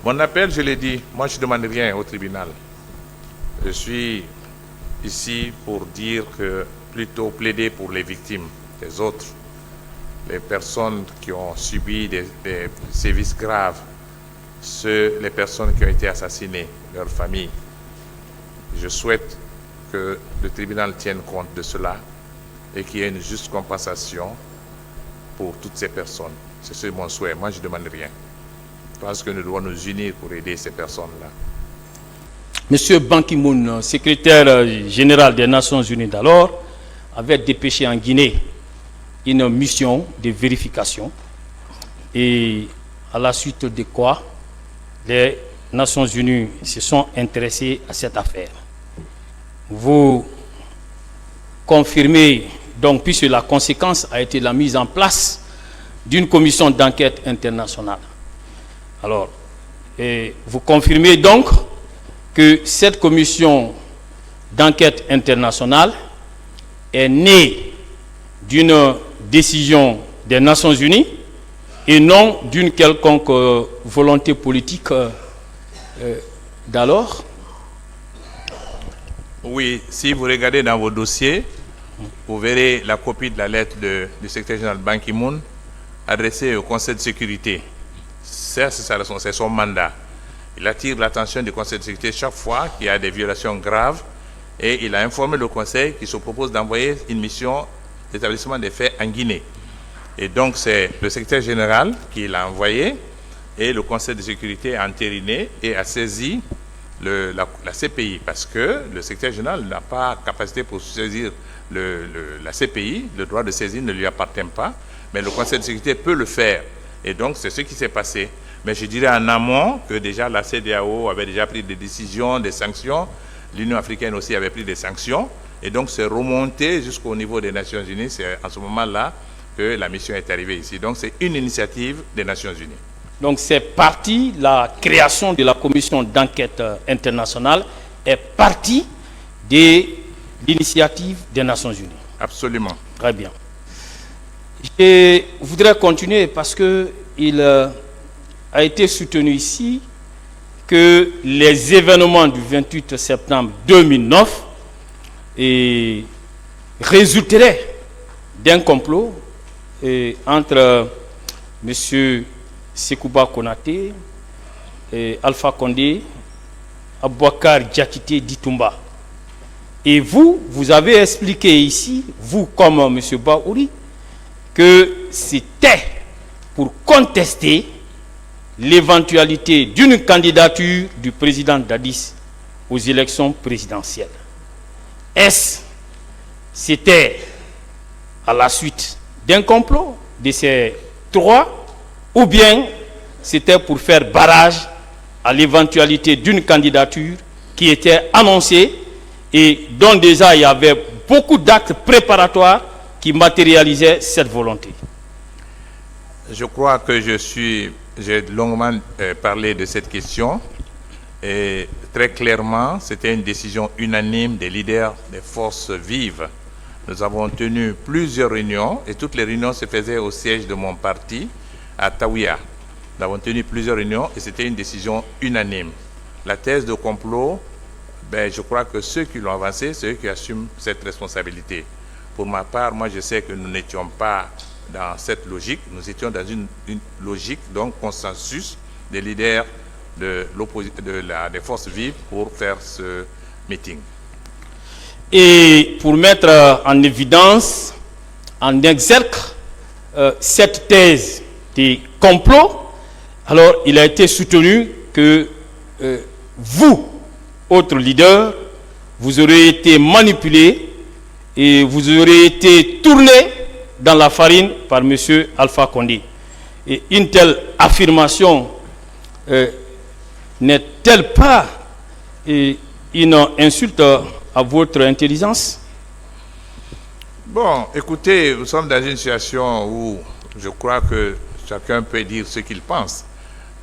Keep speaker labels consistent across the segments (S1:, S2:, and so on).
S1: Mon appel, je l'ai dit, moi je ne demande rien au tribunal. Je suis ici pour dire que plutôt plaider pour les victimes des autres, les personnes qui ont subi des sévices graves, les personnes qui ont été assassinées, leurs familles. Je souhaite que le tribunal tienne compte de cela et qu'il y ait une juste compensation pour toutes ces personnes. C'est mon souhait. Moi, je ne demande rien. Je pense que nous devons nous unir pour aider ces personnes-là.
S2: Monsieur Ban Ki-moon, secrétaire général des Nations Unies d'alors, avait dépêché en Guinée une mission de vérification et à la suite de quoi les Nations Unies se sont intéressées à cette affaire. Vous confirmez donc, puisque la conséquence a été la mise en place d'une commission d'enquête internationale. Alors, vous confirmez donc que cette commission d'enquête internationale est née d'une décision des Nations Unies et non d'une quelconque volonté politique d'alors?
S1: Oui, si vous regardez dans vos dossiers, vous verrez la copie de la lettre du secrétaire général Ban Ki-moon adressée au Conseil de sécurité. C'est son mandat. Il attire l'attention du Conseil de sécurité chaque fois qu'il y a des violations graves et il a informé le Conseil qu'il se propose d'envoyer une mission d'établissement des faits en Guinée. Et donc c'est le secrétaire général qui l'a envoyé et le Conseil de sécurité a entériné et a saisi la CPI parce que le secrétaire général n'a pas capacité pour saisir la CPI, le droit de saisir ne lui appartient pas, mais le Conseil de sécurité peut le faire. Et donc c'est ce qui s'est passé. Mais je dirais en amont que déjà la CEDEAO avait déjà pris des décisions, des sanctions, l'Union africaine aussi avait pris des sanctions, et donc c'est remonté jusqu'au niveau des Nations Unies, c'est à ce moment-là que la mission est arrivée ici. Donc c'est une initiative des Nations Unies.
S2: Donc c'est parti, la création de la commission d'enquête internationale est partie de l'initiative des Nations Unies.
S1: Absolument.
S2: Très bien. Je voudrais continuer parce qu'il a été soutenu ici que les événements du 28 septembre 2009 résulteraient d'un complot entre M. Sekouba Konaté, Alpha Condé, Abouakar Diakité Ditumba. Et vous avez expliqué ici, vous comme M. Baouri, que c'était pour contester l'éventualité d'une candidature du président Dadis aux élections présidentielles. C'était à la suite d'un complot de ces trois, ou bien c'était pour faire barrage à l'éventualité d'une candidature qui était annoncée et dont déjà il y avait beaucoup d'actes préparatoires qui matérialisaient cette volonté?
S1: Je crois que j'ai longuement parlé de cette question et très clairement, c'était une décision unanime des leaders des forces vives. Nous avons tenu plusieurs réunions et toutes les réunions se faisaient au siège de mon parti à Taouia. Nous avons tenu plusieurs réunions et c'était une décision unanime. La thèse de complot, je crois que ceux qui l'ont avancée, c'est eux qui assument cette responsabilité. Pour ma part, moi je sais que nous n'étions pas dans cette logique, nous étions dans une logique, donc consensus des leaders des forces vives pour faire ce meeting.
S2: Et pour mettre en évidence, en exergue, cette thèse de complot, alors il a été soutenu que vous, autres leaders, vous aurez été manipulés et vous aurez été tournés dans la farine par M. Alpha Condé. Et une telle affirmation n'est-elle pas une insulte à votre intelligence?
S1: Bon, écoutez, nous sommes dans une situation où je crois que chacun peut dire ce qu'il pense.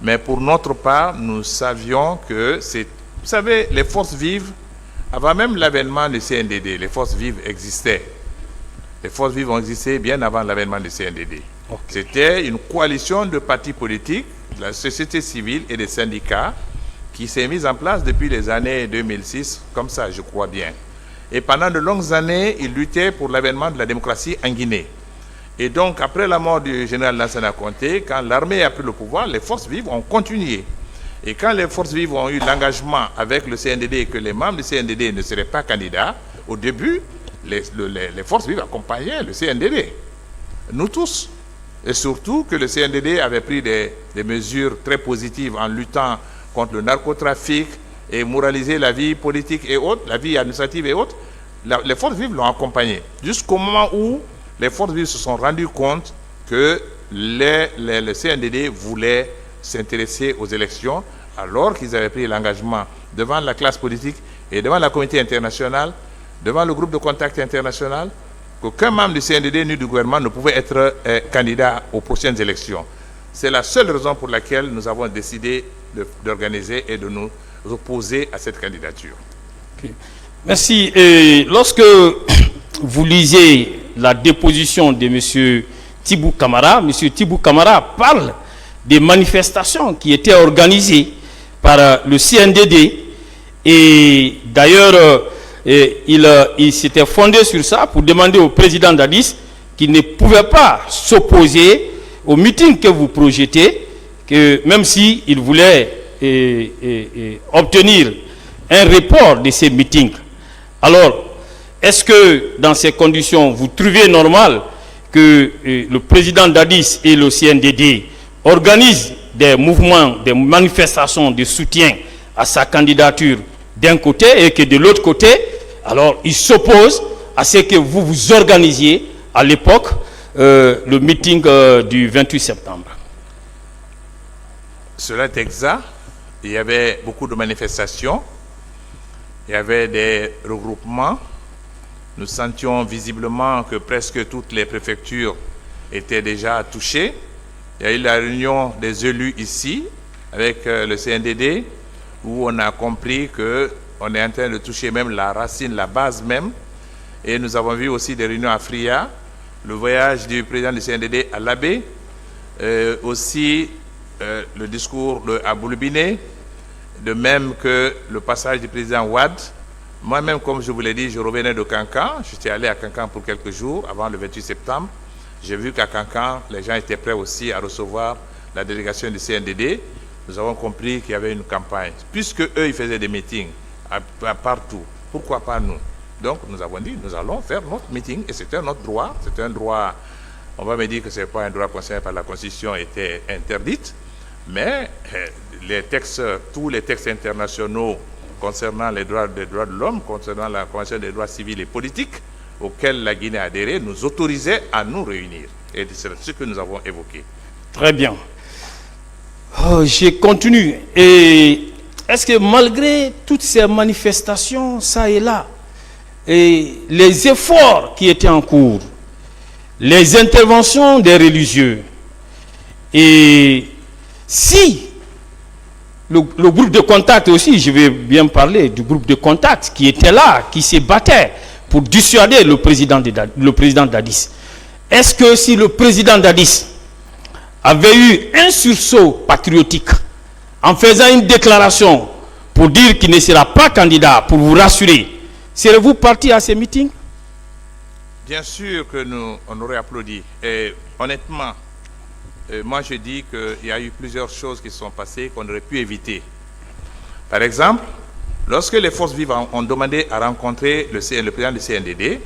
S1: Mais pour notre part, nous savions que vous savez, les forces vives, avant même l'avènement du CNDD, les forces vives existaient. Les forces vives ont existé bien avant l'avènement du CNDD. Okay. C'était une coalition de partis politiques de la société civile et des syndicats qui s'est mise en place depuis les années 2006, comme ça, je crois bien. Et pendant de longues années, il luttait pour l'avènement de la démocratie en Guinée. Et donc, après la mort du général Lansana Conté, quand l'armée a pris le pouvoir, les forces vives ont continué. Et quand les forces vives ont eu l'engagement avec le CNDD et que les membres du CNDD ne seraient pas candidats, au début, les forces vives accompagnaient le CNDD. Nous tous. Et surtout que le CNDD avait pris des mesures très positives en luttant contre le narcotrafic et moraliser la vie politique et autres, la vie administrative et autres. Les forces vives l'ont accompagné. Jusqu'au moment où les forces vives se sont rendues compte que le CNDD voulait s'intéresser aux élections alors qu'ils avaient pris l'engagement devant la classe politique et devant la communauté internationale, devant le groupe de contact international, qu'aucun membre du CNDD ni du gouvernement ne pouvait être candidat aux prochaines élections. C'est la seule raison pour laquelle nous avons décidé d'organiser et de nous opposer à cette candidature.
S2: Okay. Merci. Et lorsque vous lisez la déposition de M. Tibou Camara, M. Tibou Camara parle des manifestations qui étaient organisées par le CNDD et d'ailleurs il s'était fondé sur ça pour demander au président Dadis qu'il ne pouvait pas s'opposer au meeting que vous projetez, que même s'il voulait obtenir un report de ces meetings. Alors, est-ce que dans ces conditions, vous trouvez normal que le président Dadis et le CNDD organisent des mouvements, des manifestations de soutien à sa candidature d'un côté et que de l'autre côté, alors ils s'opposent à ce que vous vous organisiez à l'époque, le meeting du 28 septembre?
S1: Cela est exact. Il y avait beaucoup de manifestations, il y avait des regroupements. Nous sentions visiblement que presque toutes les préfectures étaient déjà touchées. Il y a eu la réunion des élus ici, avec le CNDD, où on a compris qu'on est en train de toucher même la racine, la base même. Et nous avons vu aussi des réunions à Fria, le voyage du président du CNDD à l'Abbé, aussi le discours à Boulbiné, de même que le passage du président Ouad. Moi-même, comme je vous l'ai dit, je revenais de Cancan. J'étais allé à Cancan pour quelques jours avant le 28 septembre. J'ai vu qu'à Cancan, les gens étaient prêts aussi à recevoir la délégation du CNDD. Nous avons compris qu'il y avait une campagne. Puisque eux, ils faisaient des meetings partout, pourquoi pas nous? Donc, nous avons dit, nous allons faire notre meeting. Et c'était notre droit. C'est un droit, on va me dire que ce n'est pas un droit concerné par la Constitution, était interdite. Mais les textes, tous les textes internationaux concernant les droits de l'homme, concernant la Convention des droits civils et politiques, auxquels la Guinée a adhéré, nous autorisaient à nous réunir. Et c'est ce que nous avons évoqué.
S2: Très bien. Je continue. Et est-ce que malgré toutes ces manifestations, ça et là, et les efforts qui étaient en cours, les interventions des religieux, et si le groupe de contact aussi, je vais bien parler du groupe de contact qui était là, qui se battait pour dissuader le président Dadis. Est-ce que si le président Dadis avait eu un sursaut patriotique en faisant une déclaration pour dire qu'il ne sera pas candidat, pour vous rassurer, serez-vous parti à ces meetings?
S1: Bien sûr que on aurait applaudi. Et honnêtement, moi je dis qu'il y a eu plusieurs choses qui se sont passées qu'on aurait pu éviter. Par exemple, lorsque les forces vives ont demandé à rencontrer le président du CNDD,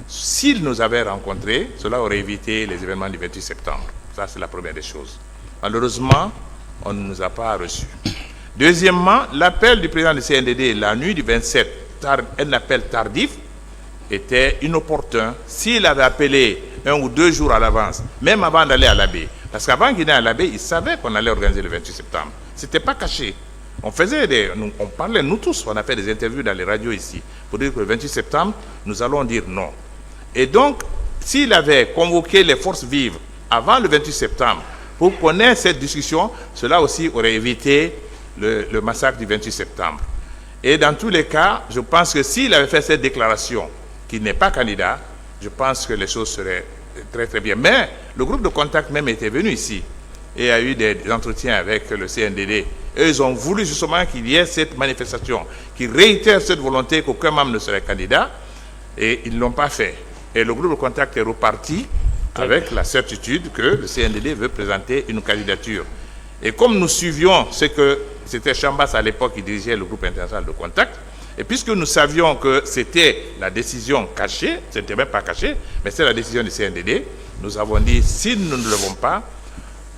S1: s'ils nous avaient rencontrés, cela aurait évité les événements du 28 septembre. Ça, c'est la première des choses. Malheureusement, on ne nous a pas reçus. Deuxièmement, l'appel du président du CNDD la nuit du 27, un appel tardif, était inopportun. S'il avait appelé 1 ou 2 jours à l'avance, même avant d'aller à l'Abbé, parce qu'avant qu'il n'aille à l'Abbé, il savait qu'on allait organiser le 28 septembre. Ce n'était pas caché. On parlait, nous tous, on a fait des interviews dans les radios ici, pour dire que le 28 septembre, nous allons dire non. Et donc, s'il avait convoqué les forces vives avant le 28 septembre, pour qu'on ait cette discussion, cela aussi aurait évité le massacre du 28 septembre. Et dans tous les cas, je pense que s'il avait fait cette déclaration, qu'il n'est pas candidat, je pense que les choses seraient très très bien. Mais le groupe de contact même était venu ici. et a eu des entretiens avec le CNDD. Eux, ils ont voulu justement qu'il y ait cette manifestation, qui réitère cette volonté qu'aucun membre ne serait candidat, et ils ne l'ont pas fait. Et le groupe de contact est reparti avec la certitude que le CNDD veut présenter une candidature. Et comme nous suivions ce que c'était Chambas à l'époque qui dirigeait le groupe international de contact, et puisque nous savions que c'était la décision cachée, ce n'était même pas caché, mais c'est la décision du CNDD, nous avons dit, si nous ne le levons pas,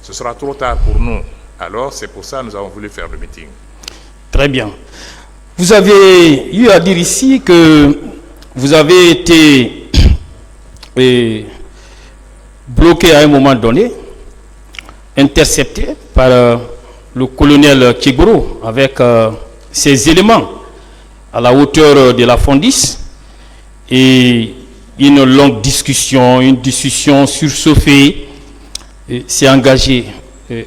S1: ce sera trop tard pour nous. Alors, c'est pour ça que nous avons voulu faire le meeting.
S2: Très bien. Vous avez eu à dire ici que vous avez été bloqué à un moment donné, intercepté par le colonel Kegoro avec ses éléments à la hauteur de la Fondis, et une longue discussion, une discussion surchauffée s'est engagée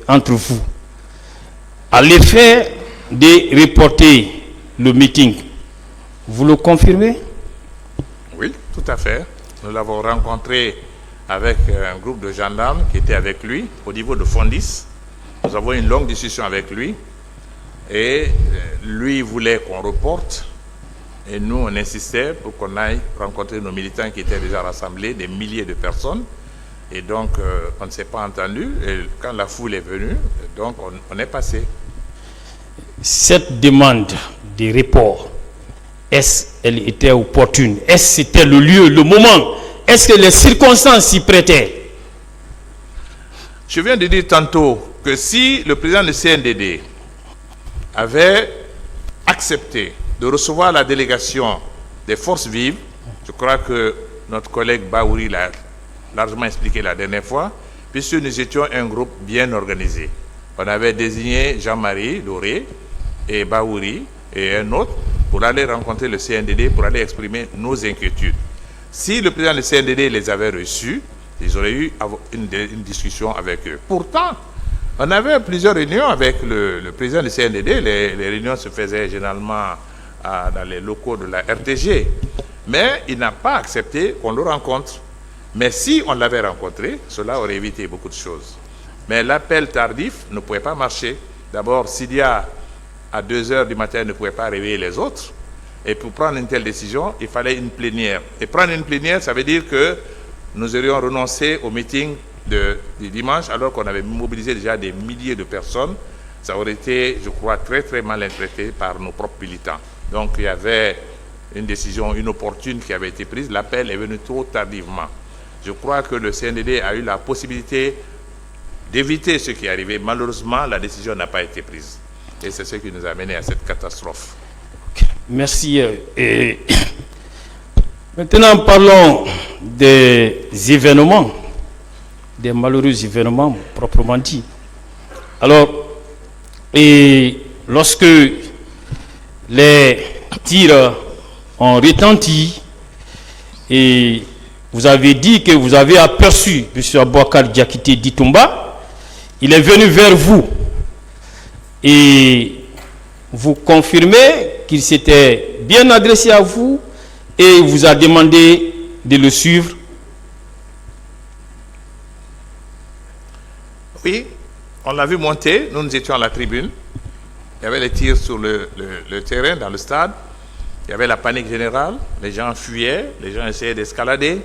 S2: entre vous. À l'effet de reporter le meeting, vous le confirmez?
S1: Oui, tout à fait. Nous l'avons rencontré avec un groupe de gendarmes qui était avec lui au niveau de Fondis. Nous avons eu une longue discussion avec lui et lui voulait qu'on reporte et nous on insistait pour qu'on aille rencontrer nos militants qui étaient déjà rassemblés, des milliers de personnes, et donc on ne s'est pas entendu, et quand la foule est venue, donc on est passé.
S2: Cette demande de report, est-ce qu'elle était opportune? Est-ce que c'était le lieu, le moment? Est-ce que les circonstances s'y prêtaient?
S1: Je viens de dire tantôt que si le président du CNDD avait accepté de recevoir la délégation des forces vives, je crois que notre collègue Baouri l'a largement expliqué la dernière fois, puisque nous étions un groupe bien organisé. On avait désigné Jean-Marie Doré et Baouri et un autre pour aller rencontrer le CNDD, pour aller exprimer nos inquiétudes. Si le président du CNDD les avait reçus, ils auraient eu une discussion avec eux. Pourtant, on avait plusieurs réunions avec le président du CNDD. Les réunions se faisaient généralement dans les locaux de la RTG. Mais il n'a pas accepté qu'on le rencontre. Mais si on l'avait rencontré, cela aurait évité beaucoup de choses. Mais l'appel tardif ne pouvait pas marcher. D'abord, Sidia, à 2 h du matin, ne pouvait pas réveiller les autres. Et pour prendre une telle décision, il fallait une plénière. Et prendre une plénière, ça veut dire que nous aurions renoncé au meeting du dimanche, alors qu'on avait mobilisé déjà des milliers de personnes. Ça aurait été, je crois, très très mal interprété par nos propres militants. Donc il y avait une décision inopportune qui avait été prise. L'appel est venu trop tardivement. Je crois que le CNDD a eu la possibilité d'éviter ce qui est arrivé. Malheureusement, la décision n'a pas été prise. Et c'est ce qui nous a amené à cette catastrophe.
S2: Merci. Et maintenant, parlons des événements, des malheureux événements proprement dit. Alors, et lorsque les tirs ont retenti, et vous avez dit que vous avez aperçu M. Aboubakar Diakité Ditumba, il est venu vers vous et vous confirmez qu'il s'était bien adressé à vous et vous a demandé de le suivre.
S1: Oui, on l'a vu monter, nous étions à la tribune, il y avait les tirs sur le terrain, dans le stade, il y avait la panique générale, les gens fuyaient, les gens essayaient d'escalader,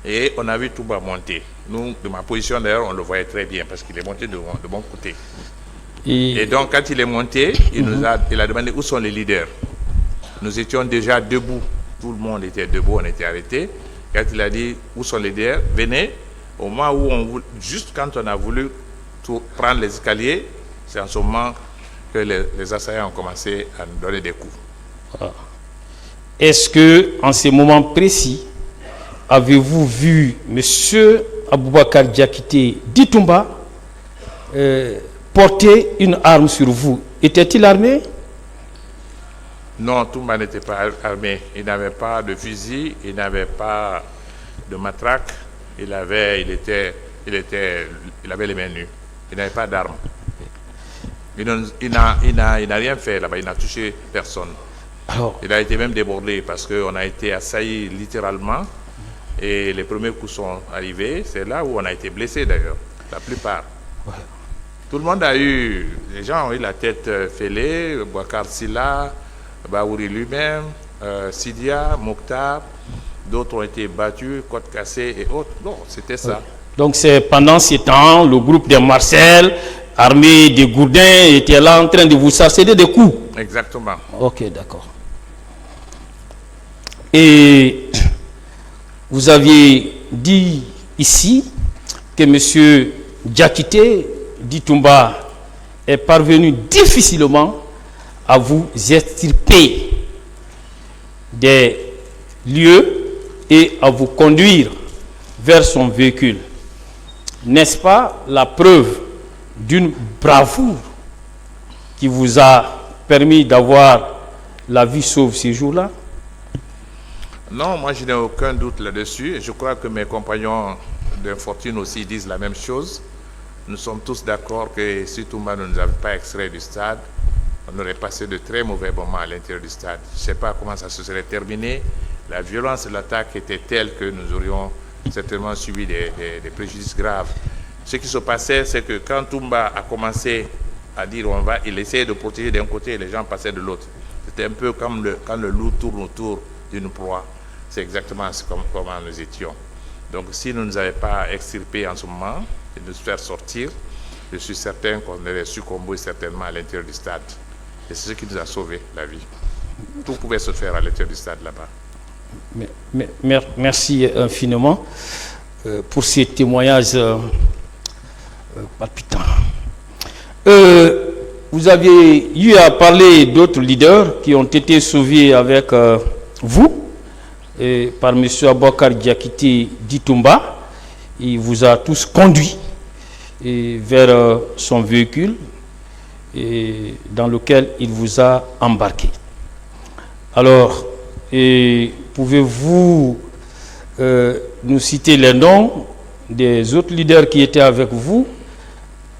S1: et on a vu Touba monter. Nous, de ma position d'ailleurs, on le voyait très bien, parce qu'il est monté de mon côté. Et donc, quand il est monté, il a demandé où sont les leaders. Nous étions déjà debout, tout le monde était debout, on était arrêtés. Quand il a dit où sont les leaders, venez, au moment où juste quand on a voulu prendre les escaliers, c'est en ce moment que les assaillants ont commencé à nous donner des coups.
S2: Voilà. Est-ce que, en ce moment précis, avez-vous vu M. Aboubakar Diakité Ditumba porter une arme sur vous? Était-il armé?
S1: Non, Toumba n'était pas armé. Il n'avait pas de fusil, il n'avait pas de matraque, il avait les mains nues. Il n'avait pas d'arme. Il n'a rien fait là-bas, il n'a touché personne.
S2: Alors,
S1: il a été même débordé parce qu'on a été assailli littéralement et les premiers coups sont arrivés. C'est là où on a été blessé d'ailleurs, la plupart. Tout le monde a eu, les gens ont eu la tête fêlée, Boubacar Silla, Bahouri lui-même, Sidia, Mokhtar, d'autres ont été battus, côte cassée et autres. Non, c'était ça.
S2: Donc c'est pendant ces temps, le groupe des Marcel, armé des Gourdins, était là en train de vous succéder des coups.
S1: Exactement.
S2: Ok, d'accord. Et vous aviez dit ici que M. Diakité Ditumba est parvenu difficilement à vous extirper des lieux et à vous conduire vers son véhicule. N'est-ce pas la preuve d'une bravoure qui vous a permis d'avoir la vie sauve ces jours-là?
S1: Non, moi je n'ai aucun doute là-dessus. Je crois que mes compagnons d'infortune aussi disent la même chose. Nous sommes tous d'accord que si Toumba ne nous avait pas extrait du stade, on aurait passé de très mauvais moments à l'intérieur du stade. Je ne sais pas comment ça se serait terminé. La violence de l'attaque était telle que nous aurions certainement subi des préjudices graves. Ce qui se passait, c'est que quand Toumba a commencé à dire il essayait de protéger d'un côté et les gens passaient de l'autre. C'était un peu comme quand le loup tourne autour d'une proie. C'est exactement comment nous étions. Donc si nous ne nous avions pas extirpés en ce moment et nous faire sortir, je suis certain qu'on aurait succombé certainement à l'intérieur du stade. Et c'est ce qui nous a sauvé la vie. Tout pouvait se faire à l'intérieur du stade là-bas.
S2: Merci infiniment pour ces témoignages palpitants. Vous aviez eu à parler d'autres leaders qui ont été sauvés avec vous, et par M. Aboubacar Diakité Ditumba. Il vous a tous conduits vers son véhicule dans lequel il vous a embarqué. Alors, pouvez-vous nous citer les noms des autres leaders qui étaient avec vous?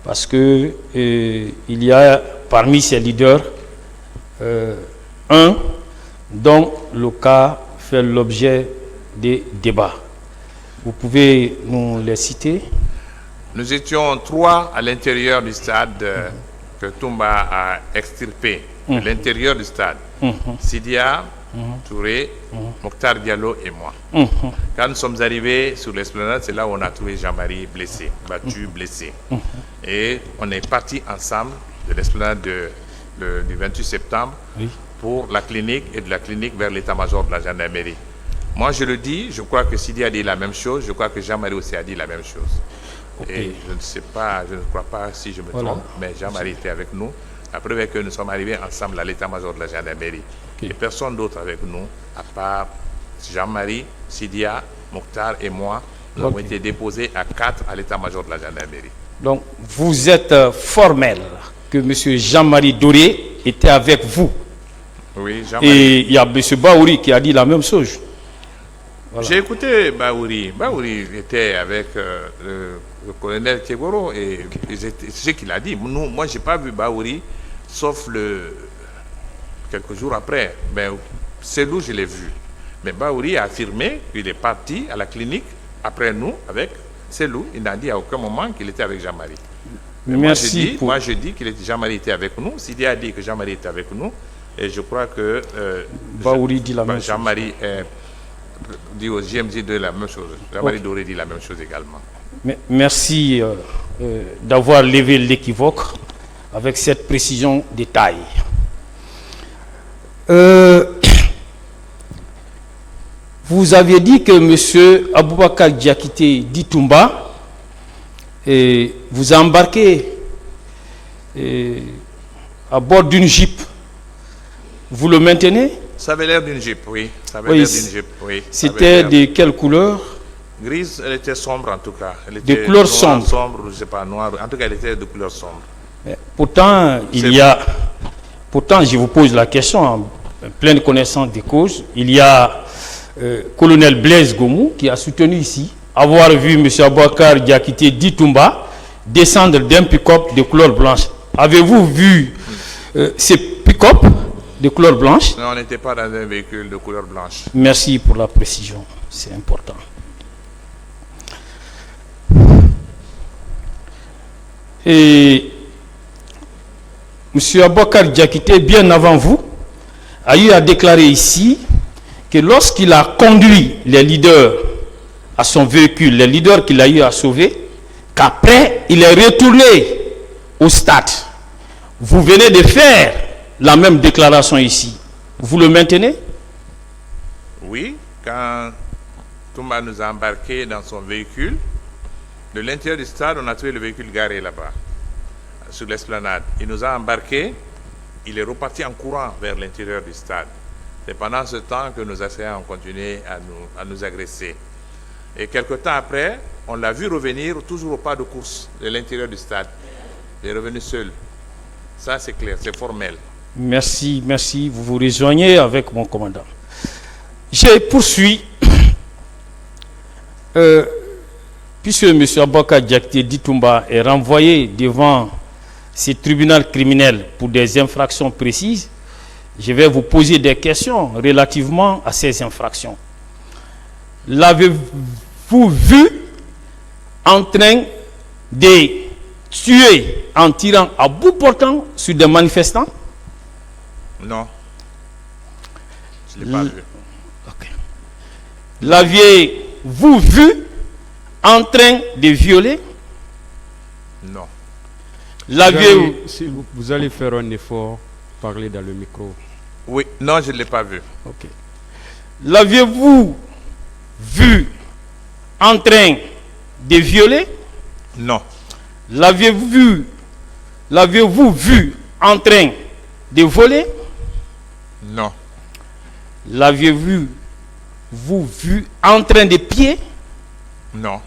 S2: Parce que il y a parmi ces leaders un dont le cas fait l'objet des débats. Vous pouvez nous les citer?
S1: Nous étions 3 à l'intérieur du stade que Toumba a extirpé. À l'intérieur du stade. Sidia, Touré, Mokhtar Diallo et moi. Quand nous sommes arrivés sur l'esplanade, c'est là où on a trouvé Jean-Marie blessé, battu, blessé. Et on est partis ensemble de l'esplanade du 28 septembre pour la clinique et de la clinique vers l'état-major de la gendarmerie. Moi je le dis, je crois que Sidi a dit la même chose, je crois que Jean-Marie aussi a dit la même chose. Et je ne sais pas, je ne crois pas si je me trompe, mais Jean-Marie était avec nous. La preuve est que nous sommes arrivés ensemble à l'état-major de la gendarmerie. Et personne d'autre avec nous, à part Jean-Marie, Sidia, Mokhtar et moi, nous avons été déposés à 4 à l'état-major de la gendarmerie.
S2: Donc, vous êtes formel que M. Jean-Marie Doré était avec vous.
S1: Oui, Jean-Marie.
S2: Et il y a M. Bahouri qui a dit la même chose.
S1: Voilà. J'ai écouté Bahouri. Bahouri était avec le colonel Tchegoro et c'est ce qu'il a dit. Moi, je n'ai pas vu Bahouri, sauf quelques jours après. Mais c'est où je l'ai vu. Mais Bahouri a affirmé qu'il est parti à la clinique après nous avec Selou. Il n'a dit à aucun moment qu'il était avec Jean-Marie.
S2: Merci.
S1: Moi, je dis que Jean-Marie était avec nous. Sidi a dit que Jean-Marie était avec nous. Et je crois que
S2: Bahouri dit la même chose.
S1: Jean-Marie dit au JMJ de la même chose. Jean-Marie Doré dit la même chose également.
S2: Merci d'avoir levé l'équivoque avec cette précision de taille. Vous aviez dit que M. Aboubacar Diakité Ditumba vous a embarqué à bord d'une Jeep. Vous le maintenez?
S1: Ça avait l'air d'une Jeep, oui. Ça avait l'air d'une Jeep, oui.
S2: C'était de quelle couleur?
S1: Grise, elle était sombre en tout cas. Elle
S2: de
S1: était
S2: couleur sombre.
S1: Sombre, je sais pas, noire. En tout cas, elle était de couleur sombre.
S2: Mais pourtant, pourtant, je vous pose la question en pleine connaissance des causes. Il y a colonel Blaise Gomou qui a soutenu ici avoir vu M. Aboubacar Diakité Ditumba descendre d'un pick-up de couleur blanche. Avez-vous vu ces pick-up de couleur blanche?
S1: Non, on n'était pas dans un véhicule de couleur blanche.
S2: Merci pour la précision, c'est important. Et M. Aboubacar Diakité, bien avant vous, a eu à déclarer ici que lorsqu'il a conduit les leaders à son véhicule, les leaders qu'il a eu à sauver, qu'après, il est retourné au stade. Vous venez de faire la même déclaration ici. Vous le maintenez?
S1: Oui, quand Toumba nous a embarqués dans son véhicule, de l'intérieur du stade, on a trouvé le véhicule garé là-bas, sur l'esplanade. Il nous a embarqués, il est reparti en courant vers l'intérieur du stade. C'est pendant ce temps que nos assaillants ont continué à nous agresser. Et quelque temps après, on l'a vu revenir toujours au pas de course de l'intérieur du stade. Il est revenu seul. Ça, c'est clair, c'est formel.
S2: Merci, merci. Vous vous rejoignez avec mon commandant. Je poursuis. Puisque M. Aboubacar Diakité Ditumba est renvoyé devant ce tribunal criminel pour des infractions précises, je vais vous poser des questions relativement à ces infractions. L'avez-vous vu en train de tuer en tirant à bout portant sur des manifestants?
S1: Non. Je ne l'ai pas vu.
S2: Okay. L'aviez-vous vu en train de violer?
S1: Non.
S3: Vous allez faire un effort, parler dans le micro.
S1: Oui, non, je ne l'ai pas vu.
S2: Okay. L'aviez-vous vu en train de violer?
S1: Non.
S2: L'aviez-vous vu en train de voler?
S1: Non.
S2: L'aviez-vous vu en train de piller?
S1: Non.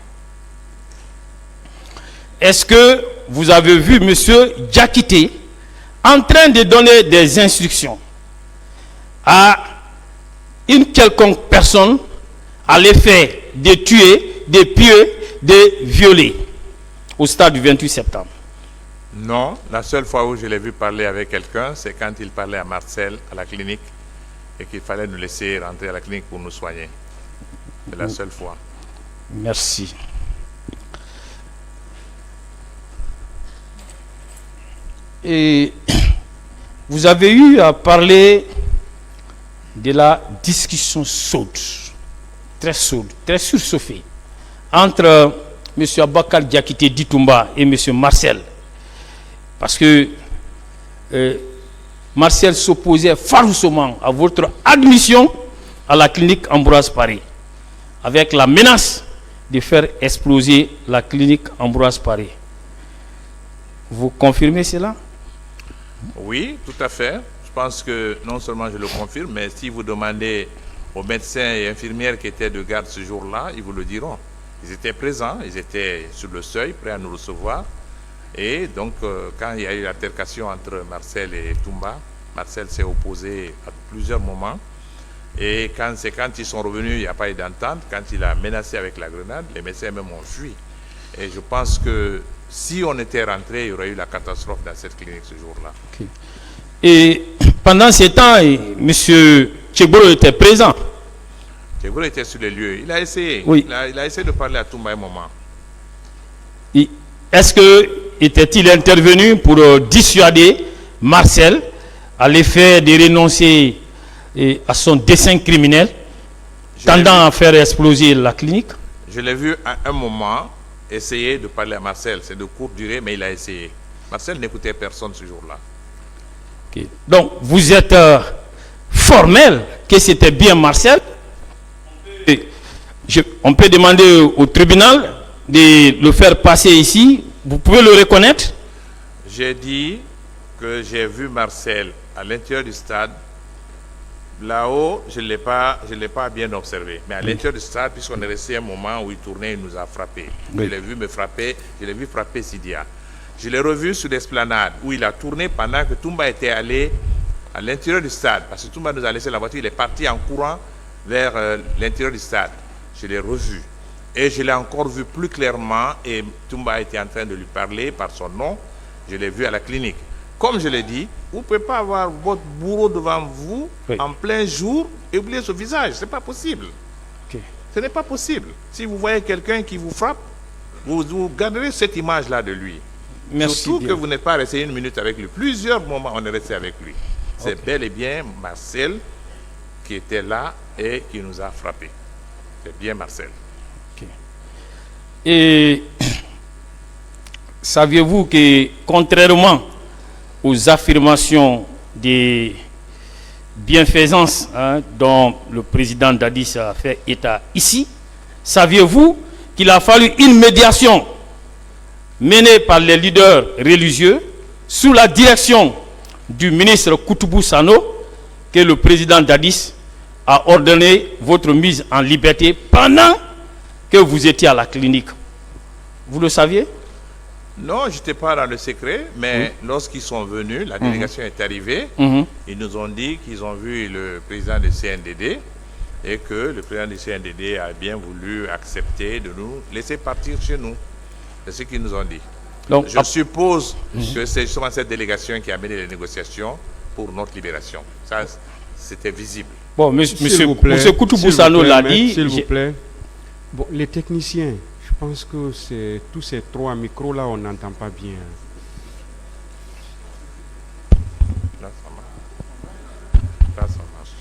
S2: Est-ce que vous avez vu M. Diakité en train de donner des instructions à une quelconque personne à l'effet de tuer, de piller, de violer au stade du 28 septembre?
S1: Non. La seule fois où je l'ai vu parler avec quelqu'un, c'est quand il parlait à Marcel, à la clinique, et qu'il fallait nous laisser rentrer à la clinique pour nous soigner. C'est la seule fois.
S2: Merci. Et vous avez eu à parler de la discussion chaude, très surchauffée, entre M. Aboubacar Diakité Ditumba et M. Marcel. Parce que Marcel s'opposait farouchement à votre admission à la clinique Ambroise Paré, avec la menace de faire exploser la clinique Ambroise Paré. Vous confirmez cela?
S1: Oui, tout à fait. Je pense que non seulement je le confirme, mais si vous demandez aux médecins et infirmières qui étaient de garde ce jour-là, ils vous le diront. Ils étaient présents, ils étaient sur le seuil, prêts à nous recevoir. Et donc, quand il y a eu l'altercation entre Marcel et Toumba, Marcel s'est opposé à plusieurs moments. Et quand ils sont revenus, il n'y a pas eu d'entente. Quand il a menacé avec la grenade, les médecins même ont fui. Et je pense que si on était rentré, il y aurait eu la catastrophe dans cette clinique ce jour-là.
S2: Okay. Et pendant ce temps, M. Tchegboro était présent.
S1: Tchegboro était sur les lieux. Il a essayé.
S2: Oui.
S1: Il a essayé de parler à Toumba un moment.
S2: Est-ce que était-il intervenu pour dissuader Marcel à l'effet de renoncer à son dessein criminel tendant à faire exploser la clinique?
S1: Je l'ai vu à un moment essayer de parler à Marcel. C'est de courte durée, mais il a essayé. Marcel n'écoutait personne ce jour-là.
S2: Okay. Donc, vous êtes formel que c'était bien Marcel. On peut demander au tribunal de le faire passer ici. Vous pouvez le reconnaître?
S1: J'ai dit que j'ai vu Marcel à l'intérieur du stade. Là-haut, je ne l'ai pas bien observé. Mais à l'intérieur du stade, puisqu'on est resté un moment où il tournait, il nous a frappé. Oui. Je l'ai vu me frapper, je l'ai vu frapper Sidia. Je l'ai revu sur l'esplanade où il a tourné pendant que Toumba était allé à l'intérieur du stade. Parce que Toumba nous a laissé la voiture, il est parti en courant vers l'intérieur du stade. Je l'ai revu. Et je l'ai encore vu plus clairement et Toumba était en train de lui parler par son nom. Je l'ai vu à la clinique. Comme je l'ai dit, vous ne pouvez pas avoir votre bourreau devant vous en plein jour et oublier ce visage. Ce n'est pas possible.
S2: Okay.
S1: Ce n'est pas possible. Si vous voyez quelqu'un qui vous frappe, vous garderez cette image-là de lui.
S2: Merci
S1: Surtout
S2: bien.
S1: que vous n'êtes pas resté 1 minute avec lui. Plusieurs moments, on est resté avec lui. C'est bel et bien Marcel qui était là et qui nous a frappés. C'est bien Marcel.
S2: Et saviez-vous que, contrairement aux affirmations des bienfaisances dont le président Dadis a fait état ici, saviez-vous qu'il a fallu une médiation menée par les leaders religieux sous la direction du ministre Koutoubou Sano que le président Dadis a ordonné votre mise en liberté pendant que vous étiez à la clinique? Vous le saviez?
S1: Non, je n'étais pas dans le secret, mais lorsqu'ils sont venus, la délégation est arrivée, ils nous ont dit qu'ils ont vu le président du CNDD et que le président du CNDD a bien voulu accepter de nous laisser partir chez nous. C'est ce qu'ils nous ont dit.
S2: Donc,
S1: Je suppose que c'est justement cette délégation qui a mené les négociations pour notre libération. Ça, c'était visible.
S2: bon,
S3: S'il vous plaît,
S2: monsieur Koutoubou
S3: s'il vous
S2: Sano
S3: plaît,
S2: l'a
S3: maître,
S2: dit.
S3: S'il vous plaît. Bon, les techniciens, je pense que c'est tous ces 3 micros-là, on n'entend pas bien.
S1: Là, ça marche. Là, ça marche.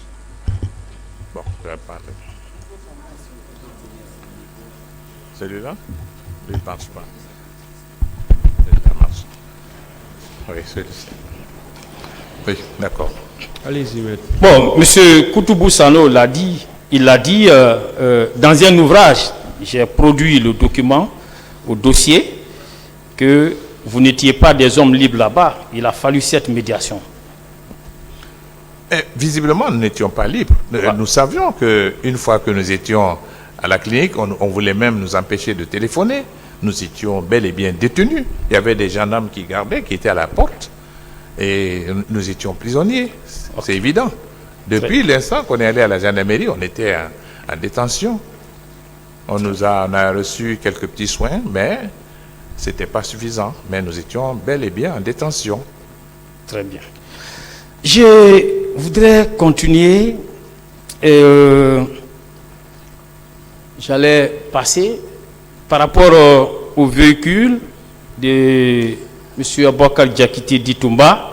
S1: Bon, je vais parler. Celui-là? Lui, il ne marche pas. Celui-là marche. Oui, celui-ci. Oui, d'accord.
S3: Allez-y, maître.
S2: Bon, monsieur Koutoubou Sano l'a dit, il l'a dit dans un ouvrage, j'ai produit le document au dossier, que vous n'étiez pas des hommes libres là-bas, il a fallu cette médiation.
S1: Visiblement, nous n'étions pas libres. Nous savions qu'une fois que nous étions à la clinique, on voulait même nous empêcher de téléphoner. Nous étions bel et bien détenus. Il y avait des gendarmes qui gardaient, qui étaient à la porte. Et nous étions prisonniers. C'est évident. Depuis l'instant qu'on est allé à la gendarmerie, on était en détention. On a reçu quelques petits soins, mais ce n'était pas suffisant. Mais nous étions bel et bien en détention.
S2: Très bien. Je voudrais continuer. J'allais passer par rapport au véhicule de M. Abouakar Diakité Ditumba.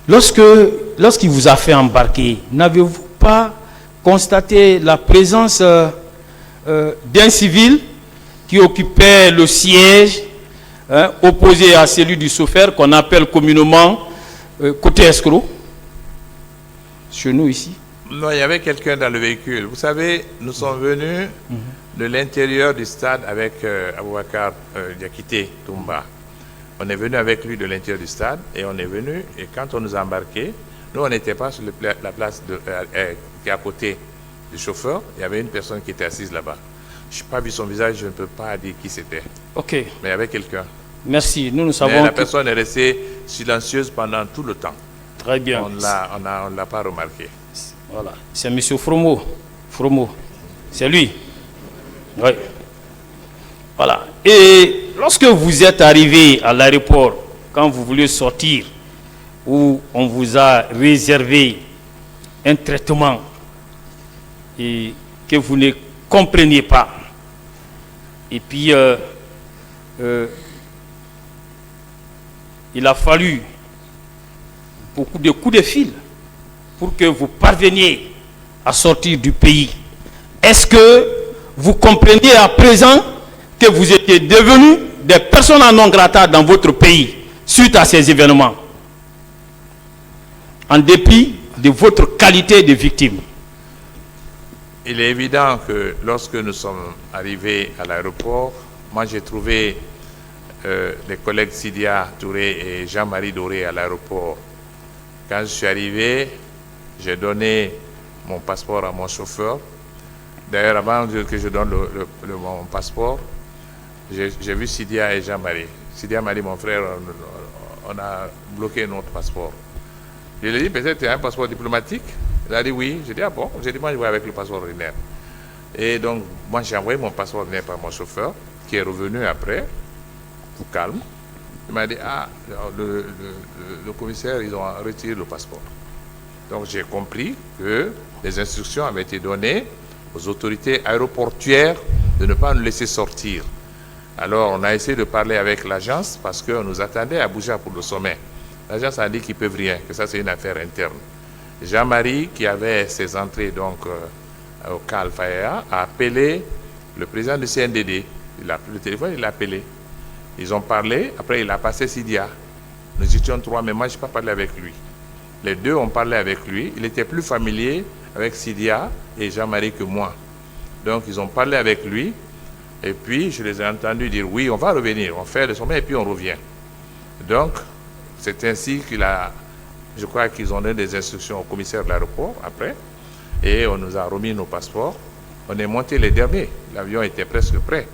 S2: Lorsqu'il vous a fait embarquer, n'avez-vous pas constaté la présence d'un civil qui occupait le siège opposé à celui du chauffeur qu'on appelle communément côté escroc, chez nous ici?
S1: Non, il y avait quelqu'un dans le véhicule. Vous savez, nous sommes venus de l'intérieur du stade avec Abouakar Diakité Toumba. On est venu avec lui de l'intérieur du stade et on est venu, et quand on nous a embarqués, nous on n'était pas sur la place qui est à côté du chauffeur, il y avait une personne qui était assise là-bas. Je n'ai pas vu son visage, je ne peux pas dire qui c'était.
S2: Ok,
S1: Mais il y avait quelqu'un.
S2: merci. Nous
S1: Mais
S2: savons
S1: la
S2: que...
S1: personne est restée silencieuse pendant tout le temps.
S2: Très bien.
S1: On ne l'a pas remarqué.
S2: Voilà, c'est M. Fromo. Fromo. C'est lui. Oui. Voilà. Et lorsque vous êtes arrivé à l'aéroport, quand vous voulez sortir, où on vous a réservé un traitement et que vous ne compreniez pas, et puis il a fallu beaucoup de coups de fil pour que vous parveniez à sortir du pays. Est-ce que vous comprenez à présent que vous étiez devenus des personnes non grata dans votre pays suite à ces événements, en dépit de votre qualité de victime?
S1: Il est évident que lorsque nous sommes arrivés à l'aéroport, moi j'ai trouvé les collègues Sidia Touré et Jean-Marie Doré à l'aéroport. Quand je suis arrivé, j'ai donné mon passeport à mon chauffeur. D'ailleurs, avant que je donne mon passeport, j'ai vu Sidia et Jean-Marie. Sidia m'a dit, mon frère, on a bloqué notre passeport. Je lui ai dit, peut-être tu as un passeport diplomatique? Il a dit oui. J'ai dit, ah bon? J'ai dit, moi je vais avec le passeport ordinaire. Et donc, moi j'ai envoyé mon passeport ordinaire par mon chauffeur, qui est revenu après, tout calme. Il m'a dit, ah, le commissaire, ils ont retiré le passeport. Donc j'ai compris que les instructions avaient été données aux autorités aéroportuaires de ne pas nous laisser sortir. Alors, on a essayé de parler avec l'agence parce qu'on nous attendait à Abuja pour le sommet. L'agence a dit qu'ils ne peuvent rien, que ça c'est une affaire interne. Jean-Marie, qui avait ses entrées donc au CALFAEA, a appelé le président du CNDD. Il a pris le téléphone, il l'a appelé. Ils ont parlé, après il a passé Sidia. Nous étions 3, mais moi je n'ai pas parlé avec lui. Les 2 ont parlé avec lui. Il était plus familier avec Sidia et Jean-Marie que moi. Donc ils ont parlé avec lui. Et puis je les ai entendus dire oui, on va revenir, on fait le sommet et puis on revient. Donc c'est ainsi je crois qu'ils ont donné des instructions au commissaire de l'aéroport après. Et on nous a remis nos passeports. On est monté les derniers. L'avion était presque prêt.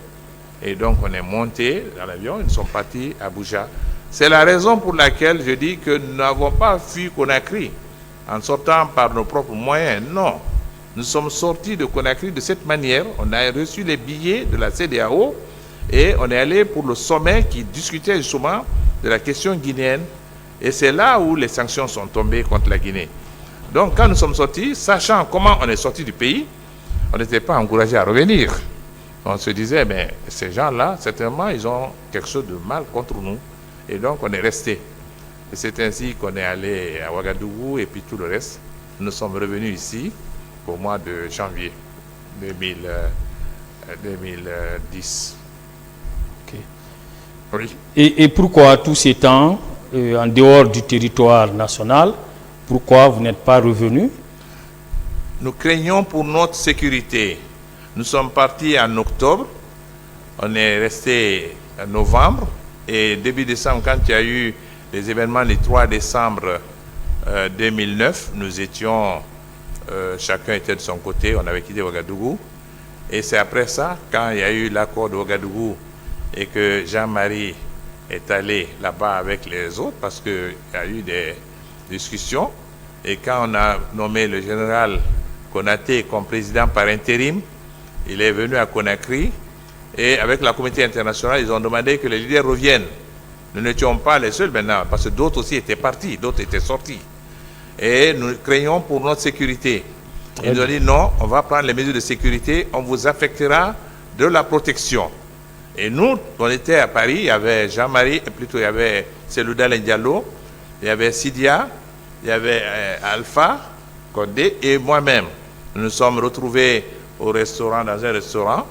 S1: Et donc on est monté dans l'avion, ils sont partis à Abuja. C'est la raison pour laquelle je dis que nous n'avons pas fui Conakry en sortant par nos propres moyens. Non, nous sommes sortis de Conakry de cette manière. On a reçu les billets de la CEDEAO et on est allé pour le sommet qui discutait justement de la question guinéenne. Et c'est là où les sanctions sont tombées contre la Guinée. Donc quand nous sommes sortis, sachant comment on est sorti du pays, on n'était pas encouragé à revenir. On se disait, mais ces gens-là, certainement, ils ont quelque chose de mal contre nous. Et donc, on est resté. Et c'est ainsi qu'on est allé à Ouagadougou et puis tout le reste. Nous sommes revenus ici au mois de janvier 2010.
S2: Okay.
S1: Oui.
S2: Et pourquoi tous ces temps, en dehors du territoire national, pourquoi vous n'êtes pas revenu?
S1: Nous craignons pour notre sécurité. Nous sommes partis en octobre, on est resté en novembre et début décembre, quand il y a eu les événements du 3 décembre 2009, nous étions, chacun était de son côté, on avait quitté Ouagadougou. Et c'est après ça, quand il y a eu l'accord de Ouagadougou et que Jean-Marie est allé là-bas avec les autres, parce qu'il y a eu des discussions, et quand on a nommé le général Konaté comme président par intérim, il est venu à Conakry et avec la communauté internationale, ils ont demandé que les leaders reviennent. Nous n'étions pas les seuls maintenant, parce que d'autres aussi étaient partis, d'autres étaient sortis. Et nous craignons pour notre sécurité. Ils nous ont dit non, on va prendre les mesures de sécurité, on vous affectera de la protection. Et nous, on était à Paris, il y avait Jean-Marie, plutôt il y avait Selouda Diallo, il y avait Sidia, il y avait Alpha Condé et moi-même. Nous nous sommes retrouvés au restaurant, dans un restaurant,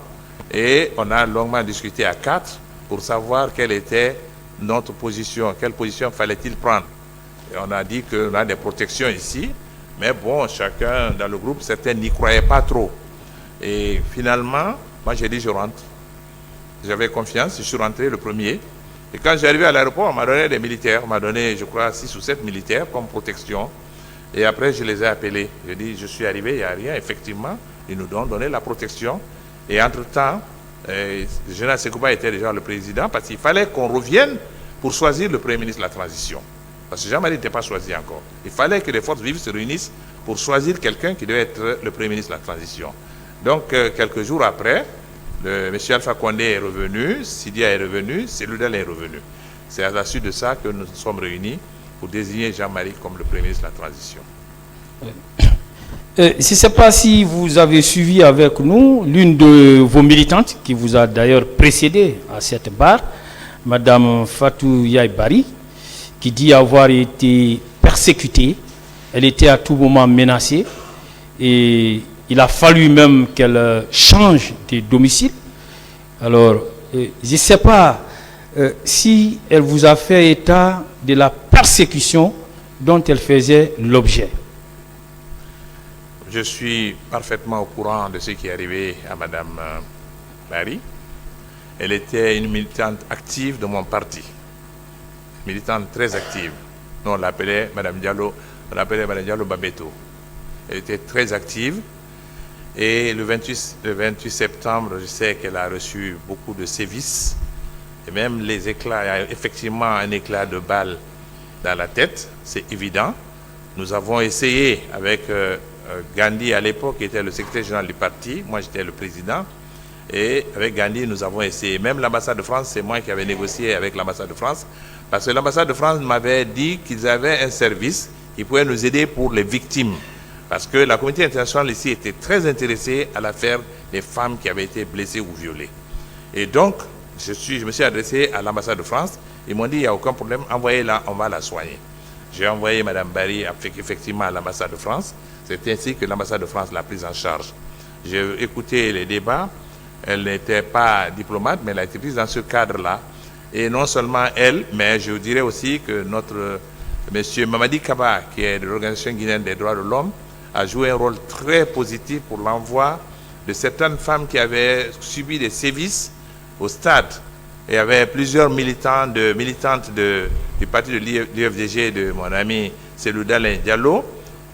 S1: et on a longuement discuté à 4 pour savoir quelle était notre position, quelle position fallait-il prendre. Et on a dit qu'on a des protections ici, mais bon, chacun dans le groupe, certains n'y croyaient pas trop. Et finalement, moi j'ai dit je rentre. J'avais confiance, je suis rentré le premier. Et quand j'arrivais à l'aéroport, on m'a donné des militaires, on m'a donné, je crois, 6 ou 7 militaires comme protection. Et après, je les ai appelés. J'ai dit, je suis arrivé, il n'y a rien, effectivement. Ils nous ont donné la protection. Et entre-temps, le général Sekouba était déjà le président parce qu'il fallait qu'on revienne pour choisir le Premier ministre de la transition. Parce que Jean-Marie n'était pas choisi encore. Il fallait que les forces vives se réunissent pour choisir quelqu'un qui devait être le Premier ministre de la transition. Donc, quelques jours après, M. Alpha Condé est revenu, Sidia est revenu, Seloudal est revenu. C'est à la suite de ça que nous nous sommes réunis pour désigner Jean-Marie comme le Premier ministre de la transition.
S2: Je ne sais pas si vous avez suivi avec nous l'une de vos militantes qui vous a d'ailleurs précédé à cette barre, Madame Fatou Yaïbari, qui dit avoir été persécutée. Elle était à tout moment menacée et il a fallu même qu'elle change de domicile. Alors, je ne sais pas si elle vous a fait état de la persécution dont elle faisait l'objet.
S1: Je suis parfaitement au courant de ce qui est arrivé à Madame Marie. Elle était une militante active de mon parti. Militante très active. Nous, on l'appelait Madame Diallo, Babeto. Elle était très active. Et le 28 septembre, je sais qu'elle a reçu beaucoup de sévices. Et même les éclats, il y a effectivement un éclat de balle dans la tête, c'est évident. Nous avons essayé avec Gandhi à l'époque, qui était le secrétaire général du parti, moi j'étais le président, et avec Gandhi nous avons essayé. Même l'ambassade de France, c'est moi qui avais négocié avec l'ambassade de France, parce que l'ambassade de France m'avait dit qu'ils avaient un service qui pouvait nous aider pour les victimes. Parce que la communauté internationale ici était très intéressée à l'affaire des femmes qui avaient été blessées ou violées. Et donc, je me suis adressé à l'ambassade de France. Ils m'ont dit, il n'y a aucun problème, envoyez-la, on va la soigner. J'ai envoyé Mme Barry effectivement à l'ambassade de France. C'est ainsi que l'ambassade de France l'a prise en charge. J'ai écouté les débats. Elle n'était pas diplomate, mais elle a été prise dans ce cadre-là. Et non seulement elle, mais je dirais aussi que notre monsieur Mamadi Kaba, qui est de l'Organisation guinéenne des droits de l'homme, a joué un rôle très positif pour l'envoi de certaines femmes qui avaient subi des sévices au stade. Il y avait plusieurs militantes du parti de l'UFDG de mon ami Selou Dalein Diallo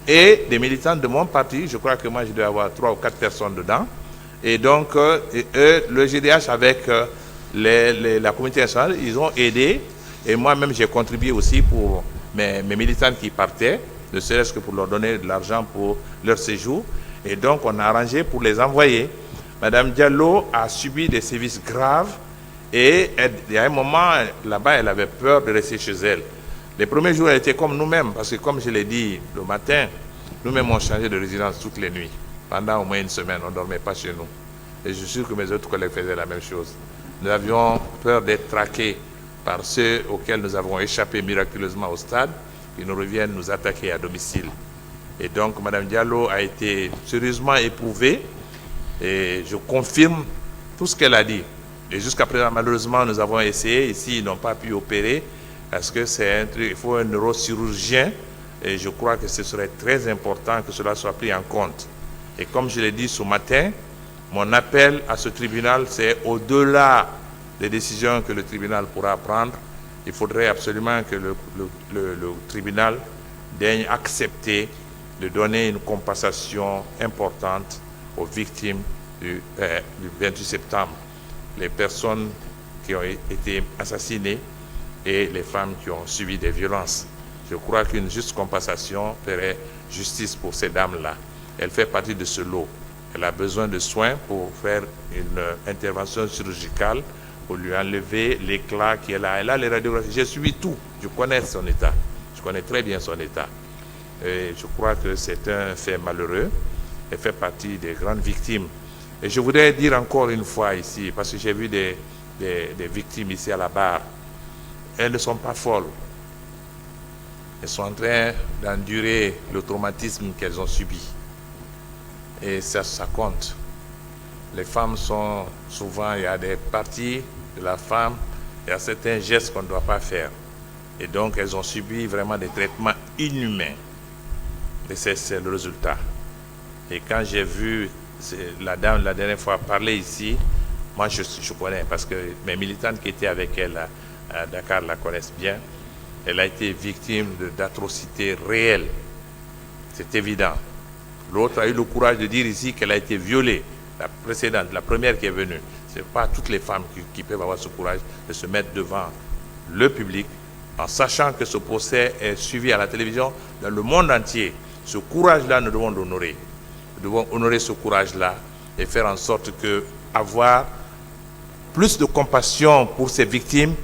S1: et des militantes de mon parti. Je crois que moi, je dois avoir 3 ou 4 personnes dedans. Et donc, le GDH avec la communauté nationale, ils ont aidé. Et moi-même, j'ai contribué aussi pour mes militantes qui partaient, ne serait-ce que pour leur donner de l'argent pour leur séjour. Et donc, on a arrangé pour les envoyer. Madame Diallo a subi des sévices graves. Et il y a un moment, là-bas, elle avait peur de rester chez elle. Les premiers jours, elle était comme nous-mêmes, parce que comme je l'ai dit le matin, nous-mêmes, on changeait de résidence toutes les nuits. Pendant au moins une semaine, on ne dormait pas chez nous. Et je suis sûr que mes autres collègues faisaient la même chose. Nous avions peur d'être traqués par ceux auxquels nous avons échappé miraculeusement au stade, qui nous reviennent nous attaquer à domicile. Et donc, Mme Diallo a été sérieusement éprouvée, et je confirme tout ce qu'elle a dit. Et jusqu'à présent, malheureusement, nous avons essayé. Ici, ils n'ont pas pu opérer parce que c'est un truc, il faut un neurochirurgien. Et je crois que ce serait très important que cela soit pris en compte. Et comme je l'ai dit ce matin, mon appel à ce tribunal, c'est au-delà des décisions que le tribunal pourra prendre. Il faudrait absolument que le tribunal daigne accepter de donner une compensation importante aux victimes du 28 septembre. Les personnes qui ont été assassinées et les femmes qui ont subi des violences. Je crois qu'une juste compensation ferait justice pour ces dames-là. Elle fait partie de ce lot. Elle a besoin de soins pour faire une intervention chirurgicale, pour lui enlever l'éclat qu'elle a. Elle a les radiographies. J'ai suivi tout. Je connais son état. Je connais très bien son état. Et je crois que c'est un fait malheureux. Elle fait partie des grandes victimes. Et je voudrais dire encore une fois ici, parce que j'ai vu des victimes ici à la barre, elles ne sont pas folles. Elles sont en train d'endurer le traumatisme qu'elles ont subi. Et ça compte. Les femmes sont souvent, il y a des parties de la femme, il y a certains gestes qu'on ne doit pas faire. Et donc, elles ont subi vraiment des traitements inhumains. Et c'est le résultat. Et quand j'ai vu la dame la dernière fois parler ici, moi je connais, parce que mes militantes qui étaient avec elle à Dakar la connaissent bien. Elle a été victime d'atrocités réelles. C'est évident. L'autre a eu le courage de dire ici qu'elle a été violée. La précédente, la première qui est venue. Ce n'est pas toutes les femmes qui peuvent avoir ce courage de se mettre devant le public en sachant que ce procès est suivi à la télévision dans le monde entier. Ce courage-là, nous devons l'honorer. Nous devons honorer ce courage-là et faire en sorte que avoir plus de compassion pour ces victimes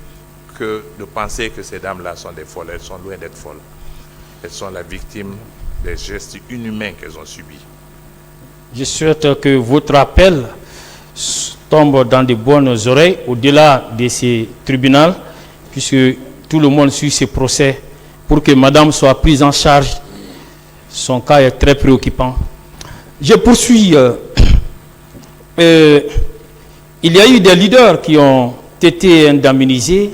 S1: que de penser que ces dames-là sont des folles. Elles sont loin d'être folles. Elles sont la victime des gestes inhumains qu'elles ont subis.
S2: Je souhaite que votre appel tombe dans de bonnes oreilles au-delà de ces tribunaux, puisque tout le monde suit ce procès pour que madame soit prise en charge. Son cas est très préoccupant. Je poursuis. Il y a eu des leaders qui ont été indemnisés.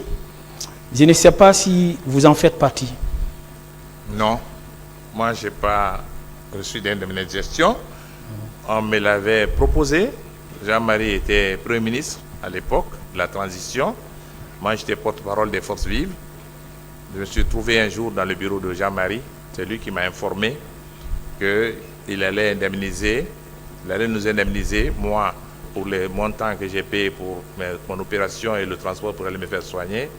S2: Je ne sais pas si vous en faites partie.
S1: Non, moi je n'ai pas reçu d'indemnisation. On me l'avait proposé. Jean-Marie était Premier ministre à l'époque de la transition. Moi j'étais porte-parole des forces vives. Je me suis trouvé un jour dans le bureau de Jean-Marie. C'est lui qui m'a informé qu'il allait indemniser, il allait nous indemniser, moi, pour les montants que j'ai payés pour mon opération et le transport pour aller me faire soigner.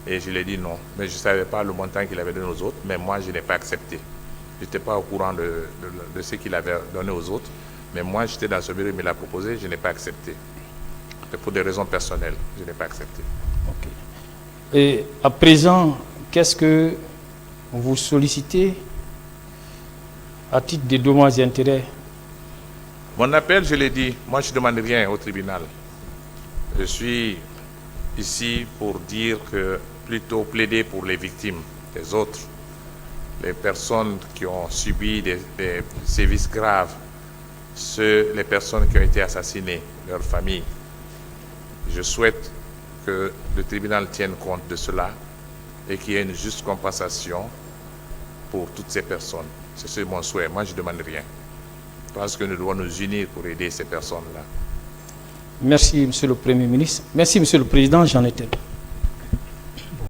S1: Et je lui ai dit non. Mais je ne savais pas le montant qu'il avait donné aux autres, mais moi, je n'ai pas accepté. Je n'étais pas au courant de ce qu'il avait donné aux autres. Mais moi, j'étais dans ce bureau, il me l'a proposé, je n'ai pas accepté. C'est pour des raisons personnelles, je n'ai pas accepté.
S2: Okay. Et à présent, qu'est-ce que vous sollicitez à titre de dommages et intérêts?
S1: Mon appel, je l'ai dit, moi je ne demande rien au tribunal. Je suis ici pour dire que plutôt plaider pour les victimes des autres, les personnes qui ont subi des sévices graves, les personnes qui ont été assassinées, leurs familles. Je souhaite que le tribunal tienne compte de cela et qu'il y ait une juste compensation pour toutes ces personnes. C'est mon souhait. Moi, je ne demande rien. Je pense que nous devons nous unir pour aider ces personnes-là.
S2: Merci, Monsieur le Premier ministre. Merci, Monsieur le Président. J'en étais.